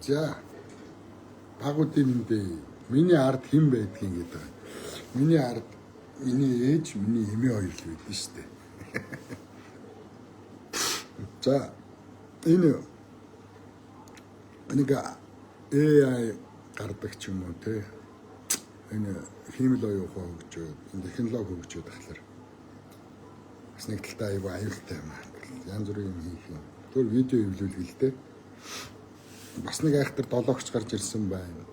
За багуудын эндээ миний ард хэн байдгийг гэдэг. Миний ард миний ээж, миний эмээ хоёр л байдсан шүү дээ. За энэ нэг AI гардаг ч юм уу те. Энэ хиймэл оюухан хөгжөөд, энэ технологи хөгжөөд тахлаар бас нэг талтай аюу аюултай юм аа. Янз бүрийн юм хийх юм. Тэр видео эвлүүлэх л дээ. Бас нэг айхтар долоогч гарч ирсэн байна.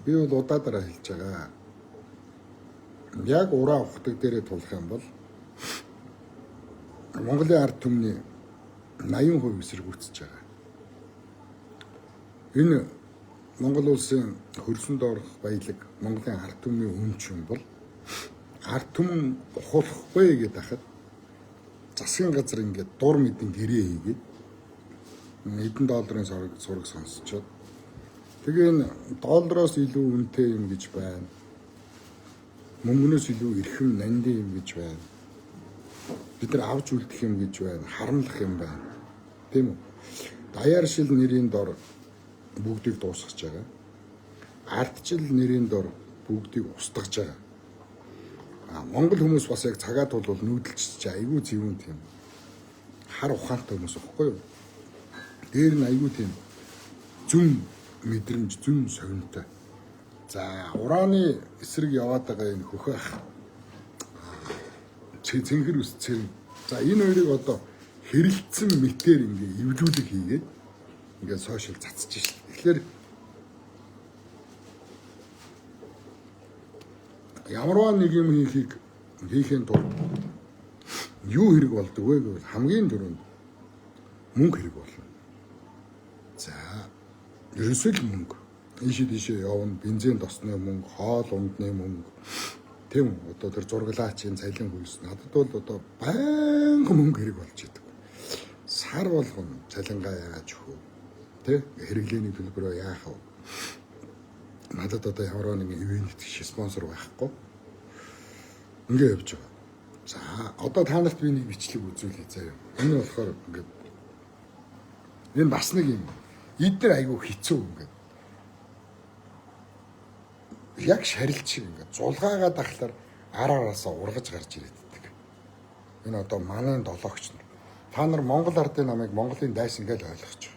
Би бол удаадараа хэлж байгаа. Яг ураа ухдаг дээрээ тулах юм бол Монголын ард түмний 80% эсэргүүцэж байгаа. Энэ Монгол улсын хөрсөнд орох баялаг Монголын ард түмний өмч юм бол ард түмэн ухуулахгүй гэдээ хахад засгийн газар ингээд дур мэдэн гэрээ хийгээд $1 долларын сураг сонсчоод тэгээ энэ доллароос илүү үнэтэй юм гэж байна. Мөнгнөөс илүү эрхэм нандин юм гэж байна. Бид нар авч үлдэх юм гэж байна. Харамлах юм байна. Тийм үү? Даяар шил нэрийн дор бүгдийг дуусгаж байгаа. Ардчил нэрийн дор бүгдийг устгаж байгаа. Монгол хүмүүс бас яг цагаат бол нүүдэлч айгүй зэвүүн тийм хар ухаантай хүмүүс байхгүй юу? Дээр нь айгүй тийм зүн мэдрэмж, зүн совинтой. За ураны эсрэг яваад байгаа энэ хөхөх цэнхэр ус цэрэг. За энэ хоёрыг одоо хэрэлцсэн мэтээр ингээ эвлүүлэг хийгээд ингээ сошиал цацж шээ. Тэгэхээр ямарваа нэг юм хийхин тулд юу хэрэг болдог вэ гэвэл хамгийн түрүүнд мөнгө хэрэг болно. За ерөөсөө л мөнгө. Ийшээ явна, бензин тосны мөнгө, хоол ундны мөнгө. Тийм үү? Одоо тэр зурглаачийн цалин хүйс надад бол одоо байнга мөнгө хэрэг болж идэг. Сар болгоно цалингаа яаж өгөө. Тэ? Хэрэглээний төлбөрөө яах вэ? Надад одоо ямар нэг ивент спонсор байхгүй. Ингээ явж байгаа. За одоо та нарт би нэг бичлэг үзүүлье заяа. Энэ болохоор ингээд энэ бас нэг юм. Эдгээр айгүй хэцүү ингээд. Яг шарилт шиг ингээд зулгаагаа дахлаар араасаа ургаж гарч ирээддэг. Энэ одоо манай долоогч нар. Та нар Монгол ардын намыг Монголын дайсан гэж ойлгож байгаа.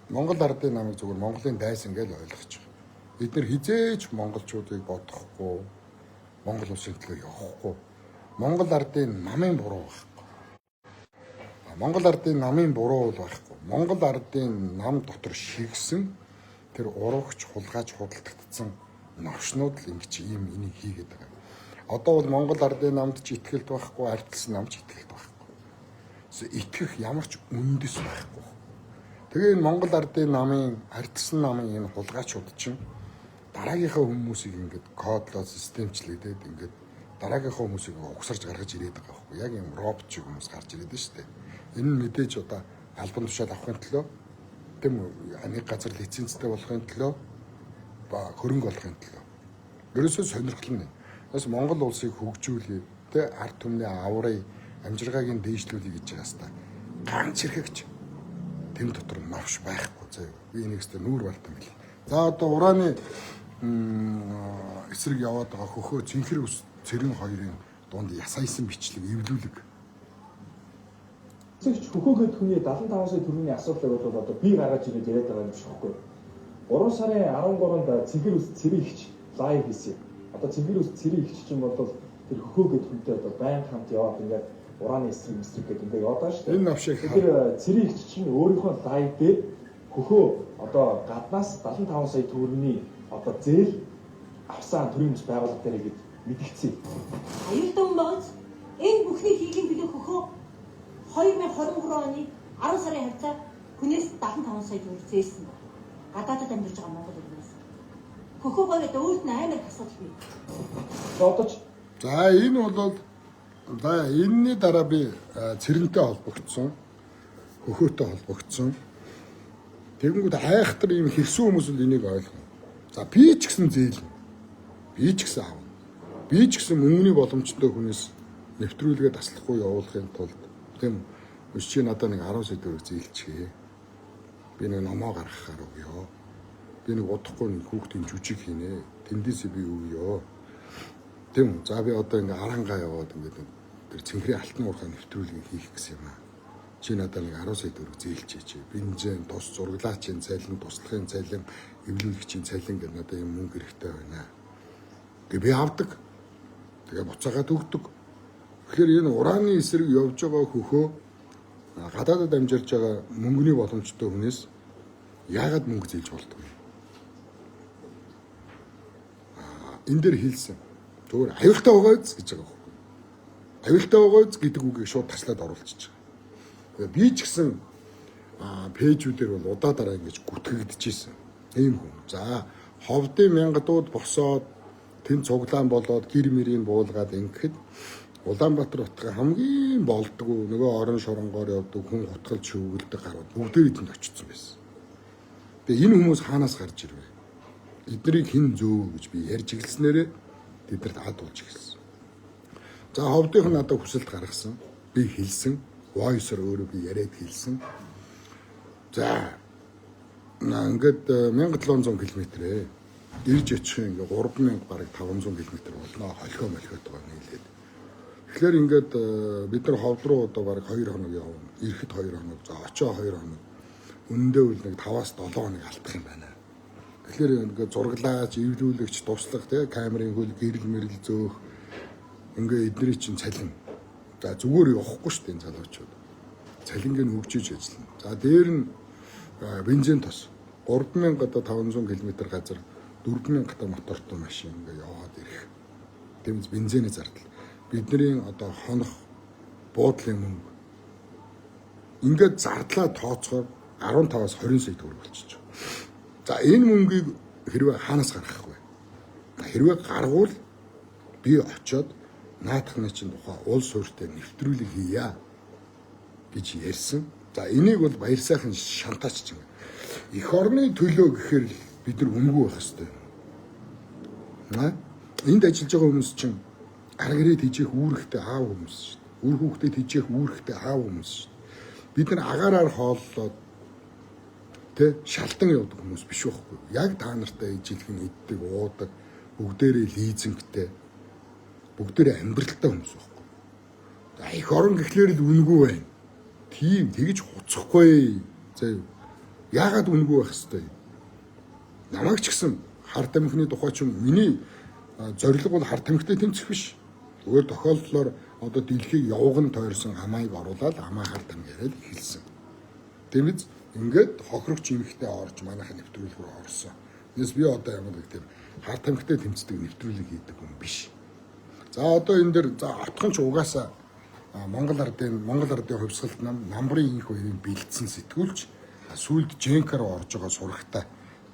Монгол ардын намыг зөвхөн Монголын дайсан гэж ойлгож байгаа. Бид нар хизээч монголчуудыг бодохгүй, Монгол улсын төлөө явахгүй. Монгол ардын намын буруу байхгүй. Монгол ардын намын буруу бол байхгүй. Монгол ардын нам дотор шигсэн тэр урагч, хулгайч, худалдагдсан новшнууд л ингэж ийм энийг хийгээд байгаа. Одоо бол Монгол ардын намд ч итгэлт байхгүй, ардчилсан намд ч итгэлт байхгүй. Итгэх ямар ч үндэс байхгүй. Тэгээ энэ Монгол ардын намын, ардчилсан намын энэ хулгайчуд чинь дараагийнхаа хүмүүсийг ингээд кодлоо системчлэгдээд ингээд дараагийнхаа хүмүүсийг угсарч гаргаж ирээд байгаа байхгүй. Яг юм робот шиг хүмүүс гарч ирээд байна шүү дээ. Энэ нь мэдээж одоо албан тушаал авахын төлөө тийм үү? Нэг газар лицензтэй болохын төлөө ба хөрөнгө олохын төлөө. Ерөөсөө сонирхол нь. Бас Монгол улсыг хөгжүүлээ, тэ ард түмний аврыг, амжиргааг дээшлүүлэх гэж байгаас та ганц хэрхэгч тэм дотор навш байхгүй заяа. Би энэстэй нүүр балтан бил. За одоо ураны эсрэг яваад байгаа хөхөө цэнхэр ус цэрэн хоёрын дунд ясайсан бичлэг эвлүүлэг. Зөвч хөхөө гэдэг хүний 75 сая төгрөгийн асуудал бол одоо би гаргаж ирээд яриад байгаа юм шиг байхгүй. 3 сарын 13-нд цэнхэр ус цэрэг ихч лайв хийсэн. Одоо цэнхэр ус цэрэг ихч чинь бол тэр хөхөө гэдэг хүнтэй одоо байн хамт яваад ингээд ураны эсрэг гэдэг ингээд яваад байгаа шүү дээ. Энэ навшиг. Тэр цэрэг ихч чинь өөрийнхөө лайв дээр хөхөө одоо гаднаас 75 сая төгрөгийн одоо зээл авсан төрийн бас байгууллага дээр ингэж мэдгдсэн. Аюултай хүн байгааз энэ бүхний хийлийн билээ хөхөө 2023 оны 10 сарын хавцаа хүнээс 75 сая төгрөг зээлсэн. Гадаадд амьдарч байгаа Монгол хүмүүс. Хөхөөгөө гэдэг өөрт нь амар асуудал бий. Одоо ч за энэ бол за энэний дараа би цэрэнтэй холбогдсон. Хөхөөтэй холбогдсон. Тэгэнгүүт айхтар ийм хэрсүү хүмүүс л энийг ойлгоно. За би ч гэсэн зээл. Би ч гэсэн аав. Би ч гэсэн мөнгөний боломжтой хүнээс нэвтрүүлгээ таслахгүй явуулахын тулд тийм үү? Чи надад нэг 10 сая төгрөг зээлчихээ. Би нэг номоо гаргахаар өгөө. Би нэг удахгүй нэг хүүхдийн жүжиг хийнэ. Тэндээсээ би өгөө. Тийм үү? За би одоо ингээ арангаа яваад ингээ тэр цэнхрийн алтан уурхай нэвтрүүлгийг хийх гэсэн юм аа. Чи надад нэг 10 сая төгрөг зээлчээч. Бензин, тус, зурглаачийн цалин, туслахын цалин, эвлүүлэгчийн цалин гэдэг надад юм мөнгө хэрэгтэй байна. Тэгээ би авдаг. Тэгээ буцаагаад өгдөг. Тэгэхээр энэ урааны эсрэг явж байгаа хөхөө гадаадад амжирж байгаа мөнгөний боломжтой хүнээс яагаад мөнгө зээлж болдог вэ? Энэ дээр хэлсэн. Зүгээр аюултай байгаач гэж байгаа байхгүй. Аюултай байгаач гэдэг үгийг шууд таслаад оруулчихж байгаа. Би ч гэсэн пэйжүүдээр бол удаа дараа ингэж гүтгэгдчихсэн. Ийм хүн. За ховдын мянгадууд босоод тэн цуглаан болоод гэр мэрийн буулгаад ингэхэд Улаанбаатар хотын хамгийн болдгоо нөгөө орон шоронгоор явдаг хүн хутгалж шүүгэлдэг гарууд бүгдээ эдэнд очсон байсан. Тэгээ энэ хүмүүс хаанаас гарч ирвэ? Эднийг хэн зөө гэж би ярьж эхэлснээрээ тэдэрт адуулж эхэлсэн. За ховдынх нь надад хүсэлт гаргасан. Би хэлсэн. Voice-оор өөрөө би яриад хэлсэн. За ингээд 1700 км ирж очих ингээ 3000 бараг 500 км болно. Холхоо молхоотойгоо нийлээд. Тэгэхээр ингээд бид нар ховд руу одоо бараг 2 хоног явна. Ирэхэд 2 хоног, за очоо 2 хоног. Үнэндээ үл нэг 5-аас 7 хоног алдах юм байна. Тэгэхээр ингээд зурглаач, эвлүүлэгч, туслах тэгээ камерын хөл гэрэл мэрэл зөөх ингээ эдний чинь цалин. За зүгээр явахгүй шүү дээ энэ залуучууд. Цалинг нь хөгжиж ажиллана. За дээр нь бензин тос 3500 км газар 4000 та мотортой машин ингээ яваад ирэх. Тэмээс бензиний зардал. Бидний одоо хонох буудлын мөнгө ингээд зардлаа тооцохоор 15-аас 20 сая төгрөг болчихж байгаа. За энэ мөнгийг хэрвээ хаанаас гаргах вэ? Хэрвээ гаргуул би очиод наадахны чинь тухай улс суурьтай нэвтрүүлэг хийя гэж ярьсан. За энийг бол баяр сайхан шантаач чинь. Эх орны төлөө гэхээр бид нар үнгүй байх хэрэгтэй. Энд ажиллаж байгаа хүмүүс чинь арга ирээд хижээх үүрэгтэй аав хүмүүс шүү дээ. Үр хүүхдэд хижээх үүрэгтэй аав хүмүүс шүү дээ. Бид нар агаараар хооллоод шалтан явдаг хүмүүс биш байхгүй. Яг та нартай ижилхэн иддэг, уудаг, бүгдээрээ лизингтэй, бүгдээрээ амьдралтай хүмүүс байхгүй. За эх орон гэхлээр л үнгүй байна. Тийм тэгж хуцахгүй. За яагаад үнгүй байх хэвтэй? Намайг ч гэсэн хар тамхины тухай чинь миний зорилго бол хар тамхитай тэмцэх биш. Зүгээр тохиолдлоор одоо дэлхийг явган тойрсон хамааг оруулаад хамаа хар тамхи яриад эхэлсэн. Тэмээс ингээд хохирогч эмхтэй орж манайх нэвтрүүлэг рүү орсон. Тэгээс би одоо ямар нэг тийм хар тамхитай тэмцдэг нэвтрүүлэг хийдэг хүн биш. За одоо энэ дэр за отхон ч угаасаа Монгол ардын хувьсгалт намбарын инх хоёрын бэлдсэн сэтгүүлч сүүлд Женкаар орж байгаа сурагтай.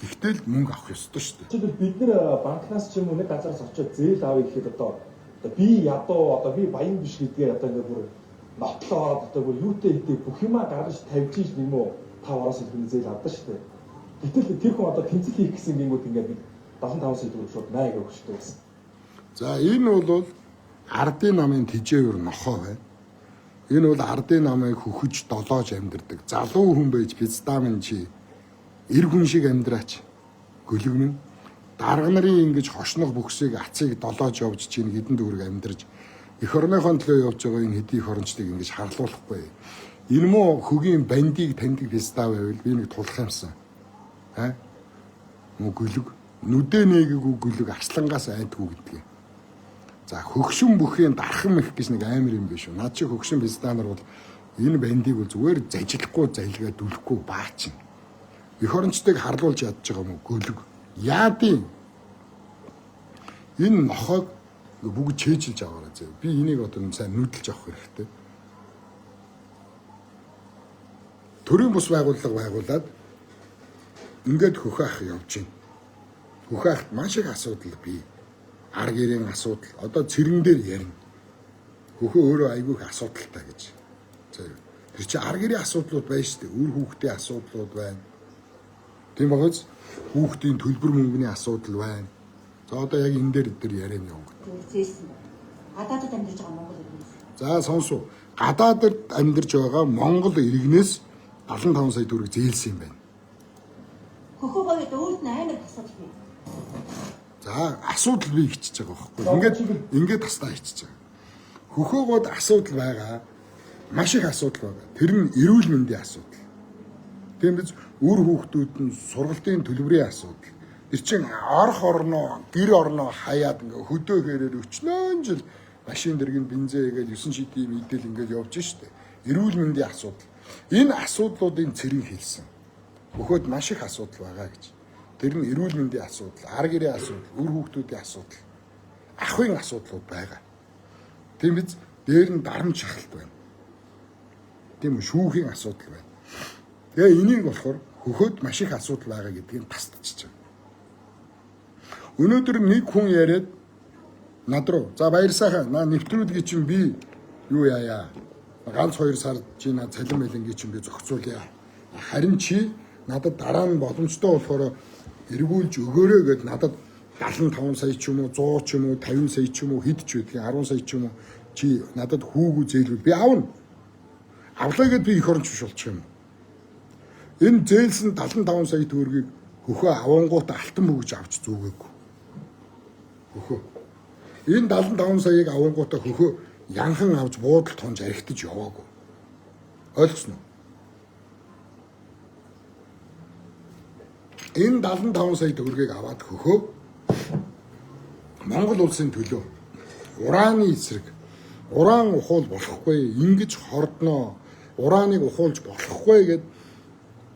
Гэхдээ л мөнгө авах ёстой шүү дээ. Жишээлбэл бид нэр банкнаас ч юм уу нэг газараас очиод зээл авъя гэхэд одоо би ядуу одоо би баян биш гэдгээр одоо ингээд бүр нотлоо одоо бүр юутэй хэдий бүх юмаа гаргаж тавьж иж юм уу 5-оос илүү зээл авдаг шүү дээ. Гэтэл тэр хүн одоо тэмцэл хийх гэсэн юмуд ингээд бид 75 сая төгрөг шууд 80 өгчтэй байсан. За энэ бол ардын намын тижээвэр нохоо байна. Энэ бол ардын намыг хөхөж долоож амьдэрдэг. Залуу хүн байж пицдамын чи эр хүн шиг амьдраач. Гөлөгмөн дарга нарын ингэж хошнох бүхсийг ацыг долоож явж чинь хэдэн төгрөг амьдарч эх орныхон төлөө явж байгаа энэ хэдий их орончдыг ингэж харлуулахгүй. Энэ муу хөгийн бандийг таньдаг пицдам байвал би нэг тулах юмсан. Муу гөлөг нүдэ нээгээгүй гөлөг арслангаас айдгүй гэдгийг. За хөгшин бүхийн дархан мэх гэж нэг амар юм биш үү? Наад чи хөгшин пицданаар бол энэ бандийг бол зүгээр зажиглахгүй залгаа дүлэхгүй баачин. Эх орончдыг харлуулж ядж байгаа мó гөлөг. Яадын энэ нохойг бүгд чэйжилж аваарай зөө. Би энийг одоо сайн нүүдэлж авах хэрэгтэй. Төрийн бус байгууллага байгуулад ингээд хөхөөх явж байна. Хөхөөхт маш их асуудал бий. Арга гэрийн асуудал одоо цэрэн дээр ярина. Хөхөө өөрөө айгүй их асуудалтай гэж. Тэр чинь арга гэрийн асуудлууд байна шүү дээ. Үр хүүхдийн асуудлууд байна. Тийм багц хүүхдийн төлбөр мөнгөний асуудал байна. За одоо яг энэ дээр яриан явна. Зээсэн. Гадаадд амьдарч байгаа Монгол иргэнээс. За сонсоо. Гадаадд амьдарч байгаа Монгол иргэнээс 75 сая төгрөг зээлсэн юм байна. хөхөө гоёд өөрт нь амар асуудал бий. За асуудал бий хичиж байгаа байхгүй. Ингээд тастаа хичиж байгаа. Хөхөөгөөд асуудал байгаа. Маш их асуудал байгаа. Тэр нь эрүүл мэндийн асуудал. Тийм биз үр хүүхдүүд нь сургалтын төлбөрийн асуудал. Тэр чинь орох орноо, гэр орноо хаяад ингээ хөдөө хэрээр өчнөн жил машин дэргийн бензин гээд 9 шидийн мэдэл ингээд явж штэ. Эрүүл мэндийн асуудал. Энэ асуудлуудын цэрэг хэлсэн. Хөхөөд маш их асуудал байгаа гэж. Тэр нь эрүүл мэндийн асуудал, ар гэрийн асуудал, үр хүүхдүүдийн асуудал, ахын асуудлууд байгаа. Тийм биз дээр нь дарамт шахалт байна. Тийм үү шүүхийн асуудал байна. Тэгээ энийг болохоор хөхөөд маш их асуудал байгаа гэдгийг тасдчихж байгаа. Өнөөдөр нэг хүн яриад над руу за баяр сайхан нэвтрүүлгийн чинь би юу яая ганц 2 сар чи над цалин байлангийн чинь би зохицуулъя. Харин чи надад дараа нь боломжтой болохоор эргүүлж өгөөрэй гэд надад 75 сая ч юм уу 100 ч юм уу 50 сая ч юм уу хэд ч үгүй 10 сая ч юм уу чи надад хүүгүү зээлвэл би аавна. Авлаа гэд би их оронч биш болчих юм. Энэ зээлсэн 75 сая төгрөгийг хөхөө авангуут алтан бөгж авч зүгээгүй. Хөхөө. Энэ 75 саяыг авангуутаа хөхөө янхан авч буудалд хонж архитаж яваагүй. Ойлгосноо? Энэ 75 сая төгрөгийг аваад хөхөө Монгол улсын төлөө урааны эсрэг уран ухуул болохгүй ингэж хордноо урааныг ухуулж болохгүй гэд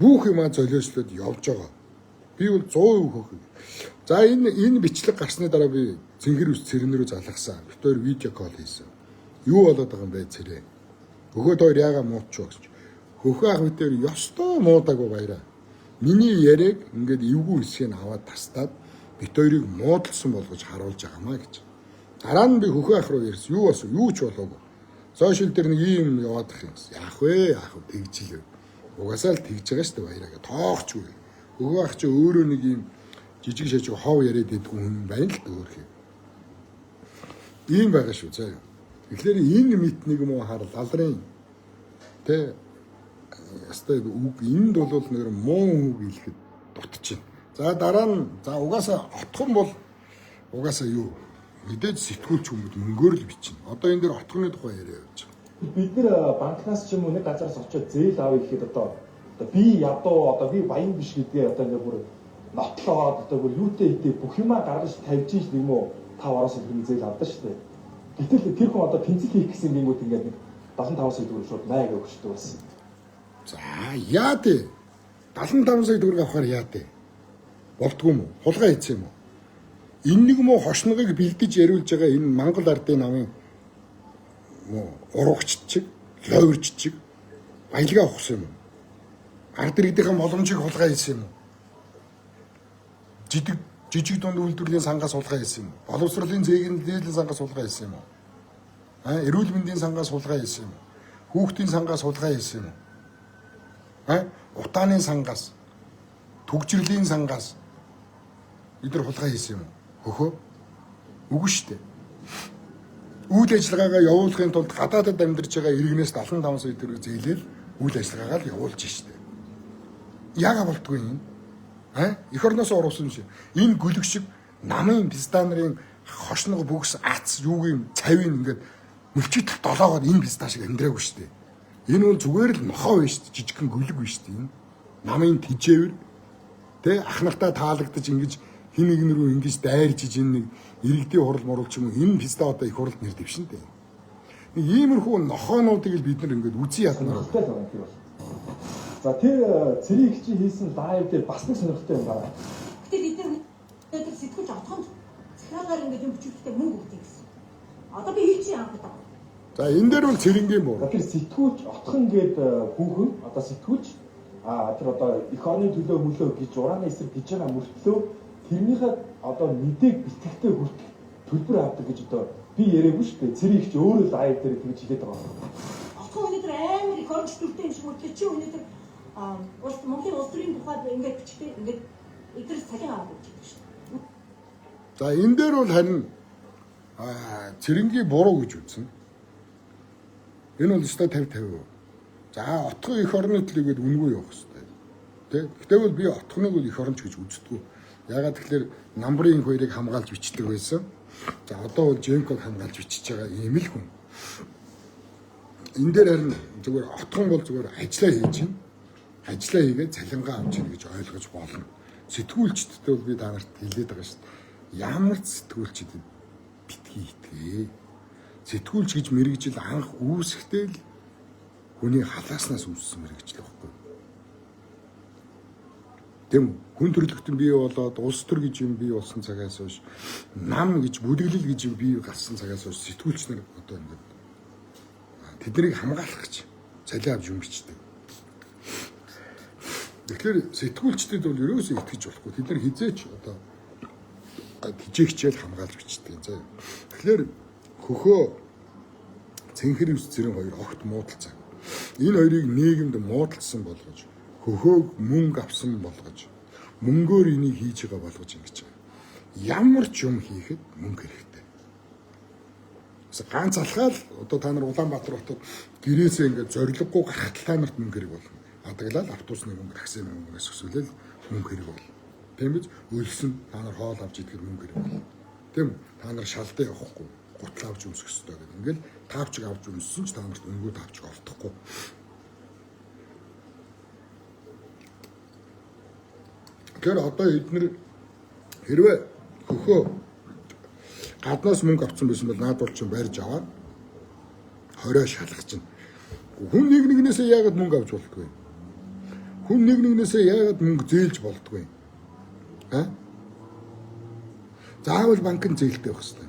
бүх юмаа золиослоод явж байгаа. Би бол 100% хөхөг. За энэ бичлэг гарсны дараа би цэнгэр ус цэрэн рүү залгасан. Битээр видео кол хийсэн. Юу болоод байгаа юм бэ цэрээ? Хөхөө тоор яага муутч гэж. Хөхөө ах битээр ёстой муудаагүй баяраа. Миний яриаг ингээд эвгүй хэсгийг аваад тастаад бит хоёрыг муудалсан болгож харуулж байгаамаа гэж. Дараа нь би хөхөө ах руу ярьсан. Юу болсон? Юу ч болоогүй. Сошиал дээр нэг юм яваад их юм. Яах вэ? Яах вэ? Тэгжилээ. Угаасаа л тэгж байгаа шүү дээ баяраа гэ. Тоохч үгүй. Хөхөө ах чи өөрөө нэг юм жижиг шажиг хов яриад идэх хүн байна л төөрхий. Ийм байгаа шүү заа. Тэгэхээр энэ мэт нэг юм уу харал алрын тэ ястай үг энд бол нэр муу үг хэлэхэд дутчихна. За дараа нь за угаасаа отхон бол угаасаа юу мэдээж сэтгүүлч хүмүүс мөнгөөр л бичнэ. Одоо энэ дэр отхоны тухай яриа явж байгаа. Бид нэр банкнаас ч юм уу нэг газараас очиод зээл авъя гэхэд одоо би ядуу одоо би баян биш гэдгээ одоо ингээ бүр нотлоод одоо бүр юутэй хитээ бүх юмаа гаргаж тавьж иж нэг юм уу 5-10 сая зээл авдаа шүү дээ. Гэтэл тэр хүн одоо тэнцэл хийх гэсэн юмуд ингээд нэг 75 сая төгрөг шууд найг өгчдөг байсан. За яа дээ 75 сая төгрөг авахаар яа дээ болтгүй юм уу? Хулгай хийсэн юм уу? Энэ нэг муу хошногыг бэлдэж яриулж байгаа энэ Монгол ардын намын муу урагч чиг, лойвч чиг баялгаа авахсан юм уу? Ард иргэдийн боломжийг хулгай хийсэн юм уу? Жижиг дунд үйлдвэрлэлийн сангаас хулгай хийсэн юм уу? Боловсролын зээгийн дээдлийн сангаас хулгай хийсэн юм уу? Эрүүл мэндийн сангаас хулгай хийсэн юм уу? Хүүхдийн сангаас хулгай хийсэн юм уу? Утааны сангаас, түгжирлийн сангаас эдгээр хулгай хийсэн юм уу? Хөхөө. Үгүй шүү дээ. Үйл ажиллагаагаа явуулахын тулд гадаадад амьдарч байгаа иргэнээс 75 сая төгрөг зээлэл үйл ажиллагаагаа л явуулж штэ. Яага болтгүй юм? Эх орноос оруулсан шиг. Энэ гүлэг шиг намын пистан нарын хошног бүгс ац юугийн цавийн ингээд мөлчит долоогоор энэ пистан шиг амьдраагүй штэ. Энэ бол зүгээр л нохоо биш штэ. Жижигхэн гүлэг биш штэ. Энэ намын тижээвэр тэ ах нартаа таалагдаж ингэж хин нэгэн рүү ингэж дайрж иж энэ нэг иргэдийн хурал муралч юм уу энэ писта одоо их хуралд нэр дэвшин дээ. Нэг иймэрхүү нохоонуудыг л бид нар ингэж үзий ядмаар. За тэр цэрэг чи хийсэн лайв дээр бас нэг сонирхолтой юм байна. Гэтэл бид нар өнөөдөр сэтгүүлч отхонд захиалгаар ингэж юм бичүүлэхдээ мөнгө өгдөг гэсэн. Одоо би хий чи яах гэдэг. За энэ дээр бол цэрэнгийн буу. Тэр сэтгүүлч отхон гээд хүүхэн одоо сэтгүүлч тэр одоо эх орны төлөө мөлөө гэж урааны эсрэг гэж байгаа мөртлөө тэрнийхээ одоо мэдээг бэлтгэхтэй хүртэх төлбөр авдаг гэж одоо би яриаггүй шүү дээ. Цэрэг чи өөрөө лайв дээр тэгж хэлээд байгаа. Отхон өнөөдөр амар их оронч төлтэй юм шиг мөртлөө чи өнөөдөр Монголын улс төрийн тухайд ингээд бичдэг ингээд эдгээр цалин аваад өгч байгаа шүү дээ. За энэ дээр бол харин цэрэнгийн буруу гэж үзнэ. Энэ бол өстой 50-50. За отхон эх орны төлөөгээд үнгүй явах хэрэгтэй. Тэ. Гэтэл бол би отхоныг бол их оронч гэж үздэггүй. Ягаад тэгэхээр намбрын хоёрыг хамгаалж бичдэг байсан. За одоо бол Женког хамгаалж бичиж байгаа ийм л хүн. Энэ дээр харин зүгээр отхон бол зүгээр ажиллаа хийж чинь. Ажиллаа хийгээд цалингаа авч ийн гэж ойлгож болно. Сэтгүүлчдтэй бол би та нарт хэлээд байгаа шүү дээ. Ямар ч сэтгүүлчдэд битгий итгээ. Сэтгүүлч гэж мэрэгжил анх үүсэхдээ л хүний халааснаас үүссэн мэрэгжил байхгүй. Тэм хүн төрлөختөн бий болоод улс төр гэж юм бий болсон цагаас хойш нам гэж бүлэглэл гэж юм бий гарсан цагаас хойш сэтгүүлч нар одоо ингээд тэднийг хамгаалах гэж цалин авч юм бичдэг. Тэгэхээр сэтгүүлчдэд бол ерөөсөө итгэж болохгүй. Тэд нар хизээч одоо хичээгчээл хамгаалж бичдэг. За. Тэгэхээр хөхөө цэнхэр ус зэрэг хоёр огт муудалцсан. Энэ хоёрыг нийгэмд муудалцсан болгож, хөхөөг мөнгө авсан болгож, мөнгөөр энийг хийж байгаа болгож ингэж байгаа. Ямар ч юм хийхэд мөнгө хэрэгтэй. Ганц алхаал одоо та нар Улаанбаатар хотод гэрээсээ ингээд зориггүй гарахад та нарт мөнгө хэрэг болно. Адаглал автобусны мөнгө, таксины мөнгөөс өсвөлэл мөнгө хэрэг болно. Тийм биз? Өлсөн та нар хоол авч идэхэд мөнгө хэрэг болно. Тийм та нар шалдаа явахгүй, гутал авч өмсөх ёстой гэдэг. Ингээл таавчиг авч өмссөн ч та нарт өнгөө таавчиг олдохгүй. Тэгэхээр одоо эдгээр хэрвээ хөхөө гаднаас мөнгө авсан байсан бол наад бол ч барьж аваад хорой шалгах чинь. Хүн нэг нэгнээсээ яагаад мөнгө авч болдгоо юм? Хүн нэг нэгнээсээ яагаад мөнгө зээлж болдгоо юм? Заавал банкнд зээлтэй байх хэрэгтэй.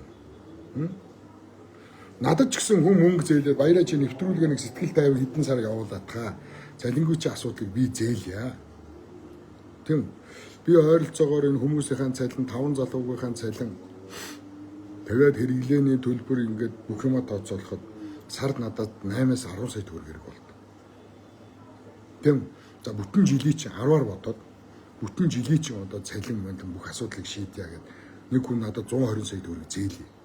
Надад ч гэсэн хүн мөнгө зээлээд баяраа чи нэвтрүүлгээ нэг сэтгэл тайвар хэдэн сар явуулаад та цалингүй чи асуудлыг би зээлье. Тийм. Би ойролцоогоор энэ хүмүүсийн цалин 5 залуугийн цалин тэгээд хэрэглээний төлбөр ингээд бүх юма тооцоолоход сард надад 8-аас 10 сая төгрөг хэрэг болдог. Тийм. За бүтэн жилийн чинь 10-аар бодоод бүтэн жилийн чинь одоо цалин мөн бүх асуудлыг шийдъя гэд нэг хүн надад 120 сая төгрөг зээлээ.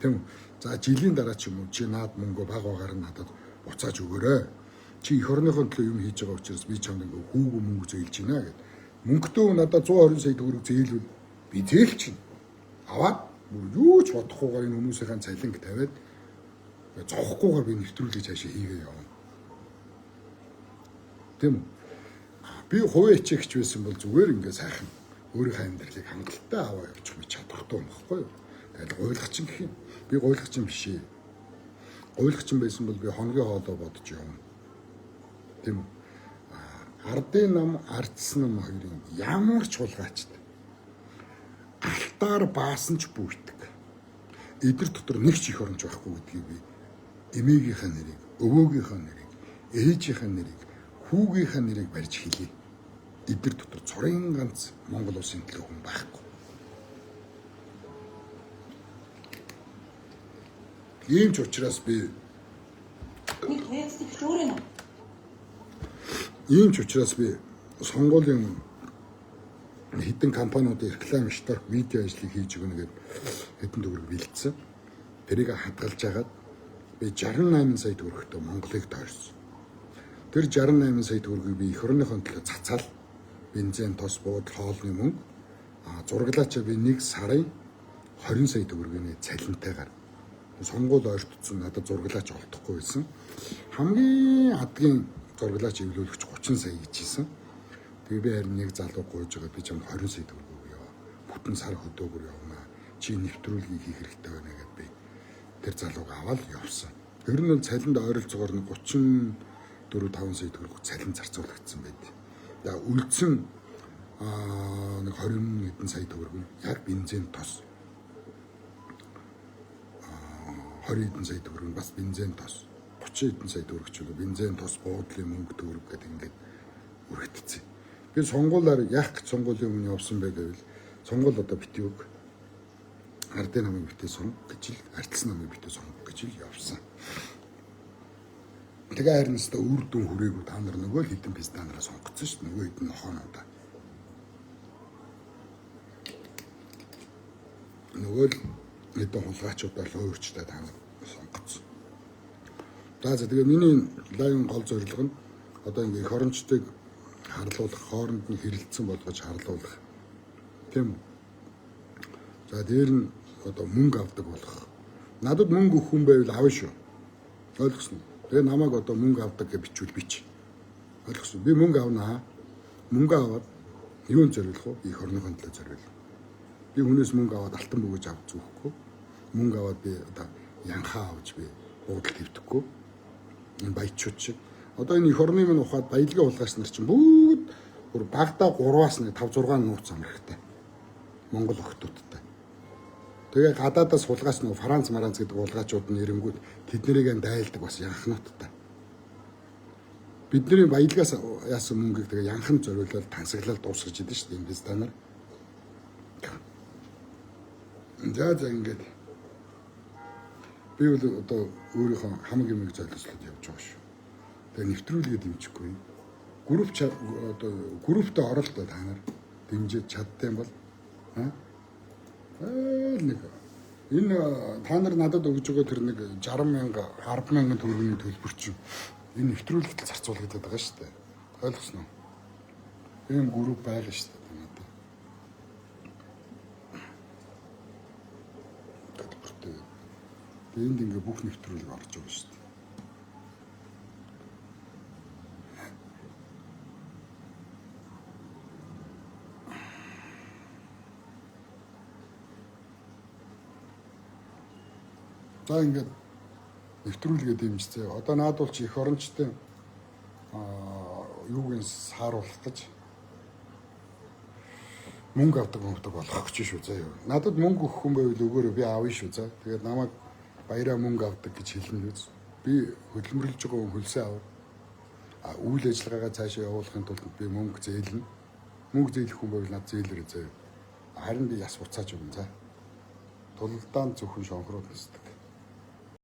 Тийм. За жилийн дараа ч юм уу чи наад мөнгө баг багаар надад буцааж өгөөрэй. Чи эх орныхон төлөө юм хийж байгаа учраас би чамд ингээ хүүгүү мөнгө зээлж гинэ гэд. Мөнгөтэй надад 120 сая төгрөг зээлвэл би зээлч чинь. Аваад юу ч бодохгүйгээр энэ хүмүүсийн цалинг тавиад зовхгүйгээр би нэвтрүүлгийг цаашаа хийгээ явна. Тийм үү? Би хувийн ичээгч байсан бол зүгээр ингээ сайхан өөрийнхөө амьдралыг хангалттай аваа явуучих мэт чадахгүй юм баггүй юу? Тэгэл гуйлгачин гэх юм. Би гуйлгачин биш ээ. Гуйлгачин байсан бол би хоногийн хоолоо бодож явна. Тийм үү? Ардын нам, ардсан нам хоёрын ямар ч хулгайчтай. Алтаар баасан ч бүйдэг. Эдгээр дотор нэг ч их оромж байхгүй гэдгийг би эмээгийнхээ нэрийг, өвөөгийнхээ нэрийг, ээжийнхээ нэрийг, хүүгийнхээ нэрийг барьж хэлье. Эдгээр дотор цорын ганц Монгол улсын төлөө хүн байхгүй. Ийм ч учраас би нэг тайлбарч өөрөө нэ. Ийм ч учраас би сонгуулийн хэдэн компаниудын реклам штор видео ажлыг хийж өгнө гэдэг хэдэн төгрөг бэлдсэн. Тэрийг хадгалж хагаад би 68 сая төгрөгтэй Монголыг тойрсон. Тэр 68 сая төгрөгийг би эх орныхон төлөө цацаал бензин, тос, буудал, хоолны мөнгө зурглаачаа би 1 сарын 20 сая төгрөгийн цалинтайгаар сонгуул ойртсон надад зурглаач олдохгүй байсан. Хамгийн адгийн зурглаач эвлүүлэгч 30 сая гэж хийсэн. Тэгээ би харин нэг залуу гуйж байгаа би чамд 20 сая төгрөг өгье. Бүтэн сар хөдөөгөр явна. Чи нэвтрүүлгийг хийх хэрэгтэй байна гэд би тэр залууг аваад явсан. Тэр нь бол цалинд ойролцоогоор 34-5 сая төгрөг цалин зарцуулагдсан байд. За үлдсэн нэг 20 хэдэн сая төгрөг нь яг бензин тос 20 хэдэн сая төгрөг нь бас бензин тос 30 хэдэн сая төгрөг ч үгүй бензин тос буудлын мөнгө төгрөг гэдэг ингээд өргөдсөн. Би сонгуулаар яах гэж сонгуулийн өмнө явсан бэ гэвэл сонгуул одоо битгий үг ардын намыг битээ сонг гэж л ардсан намыг битээ сонг гэж л явсан. Тэгээ харин өстө үр дүн хүрээгүй та нар нөгөө хідэн пистанараа сонгоцсон шүү дээ нөгөө хідэн нохоонуудаа. Нөгөө л хэдэн хулгайчуудаа л өөрчтэй та нар сонгоцсон. За тэгээ миний лайвын гол зорилго нь одоо ингээ эх орончдыг харлуулах, хооронд нь хэрэлдсэн болгож харлуулах. Тийм үү? За дээр нь одоо мөнгө авдаг болох. Надад мөнгө өгөх хүн байвал авна шүү. Ойлгосноо. Тэгээ намайг одоо мөнгө авдаг гэж бичвэл бич. Ойлгосон. Би мөнгө авнаа. Мөнгө аваад юунд зориулах вэ? Их орныхон төлөө зориулна. Би хүнээс мөнгө аваад алтан бөгөөж авч зүүхгүй. Мөнгө аваад би одоо янхаа авч би буудал твдэхгүй. Энэ баячууд шиг. Одоо энэ их орны минь ухаад баялагын улгаас нар чинь бүгд бүр багада 3-аас 5 6 нууц амрахтай. Монгол охтуудтай. Тэгээ гадаадаас хулгаас нь Франц Маранц гэдэг улгаачууд нь ирэнгүүт тэднэрийг дайлдаг бас янхнуудтай. Бидний баялагаас яасан мөнгийг тэгээ янхан зориулаад тансаглал дуусгаж идэв шүү дээ энэ та нар. За ингээд би бол одоо өөрийнхөө хамаг юмыг золиослоод явж байгаа шүү. Тэгээ нэвтрүүлгээ дэмжихгүй. Одоо групптэй оролтоо та нар дэмжиж чаддсан бол нэг энэ та нар надад өгж байгаа тэр нэг 60,000 10,000 төгрөгийн төлбөр чинь энэ нэвтрүүлэгт зарцуулагдаад байгаа шүү дээ. Ойлгосноо? Энэ групп байгаа шүү дээ. Энд ингээ бүх нэвтрүүлэг орж байгаа шүү дээ. За ингээд нэвтрүүлгээ дэмжсэн. Одоо наадвал чи их орончтой юуг нь сааруулах гэж мөнгө авдаг болох гэж шүү заа юу. Надад мөнгө өгөх хүн байвал өгөөрэй би аавна шүү заа. Тэгээд намайг баяраа мөнгө авдаг гэж хэлнэ үз. Би хөдөлмөрлөж байгаа хүн хөлсөө авах. Үйл ажиллагаагаа цаашаа явуулахын тулд би мөнгө зээлнэ. Мөнгө зээлэх хүн байвал над зээлэрэй заа. Харин би яс буцааж өгнө заа. Тулалдаанд зөвхөн шонхрууд нэстэ.